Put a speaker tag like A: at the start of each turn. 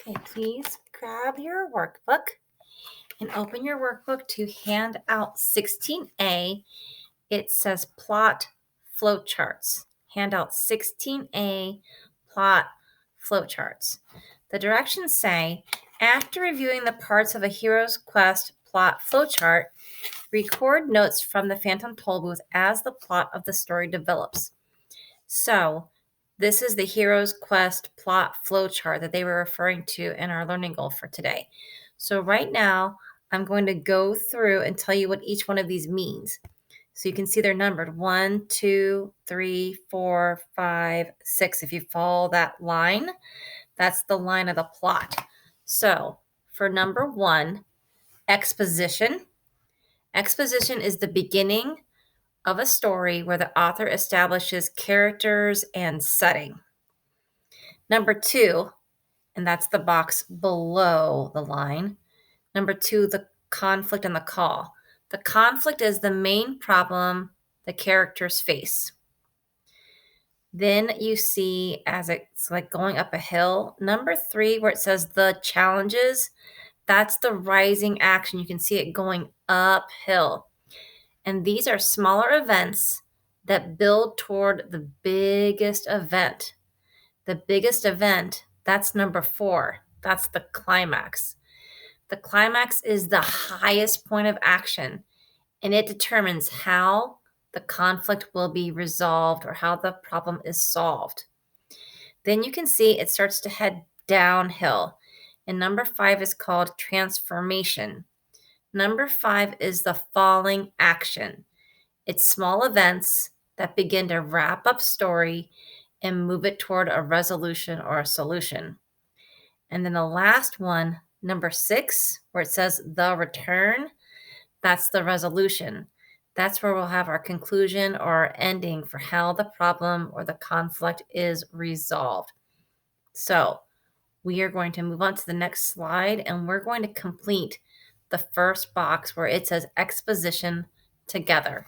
A: Okay, please grab your workbook and open your workbook to handout 16A. It says plot flowcharts. Handout 16A, plot flowcharts. The directions say, after reviewing the parts of a hero's quest plot flowchart, record notes from the Phantom Tollbooth as the plot of the story develops. So, this is the hero's quest plot flowchart that they were referring to in our learning goal for today. So, right now, I'm going to go through and tell you what each one of these means. So, you can see they're numbered 1, 2, 3, 4, 5, 6. If you follow that line, that's the line of the plot. So, for number 1, exposition. Exposition is the beginning of a story where the author establishes characters and setting. Number 2, and that's the box below the line. Number 2, the conflict and the call. The conflict is the main problem the characters face. Then you see as it's like going up a hill. Number 3, where it says the challenges, that's the rising action. You can see it going uphill. And these are smaller events that build toward the biggest event. The biggest event, that's number 4. That's the climax. The climax is the highest point of action, and it determines how the conflict will be resolved or how the problem is solved. Then you can see it starts to head downhill. And number 5 is called transformation. Number 5 is the falling action. It's small events that begin to wrap up story and move it toward a resolution or a solution. And then the last one, number 6, where it says the return, that's the resolution. That's where we'll have our conclusion or our ending for how the problem or the conflict is resolved. So we are going to move on to the next slide, and we're going to complete the first box where it says exposition together.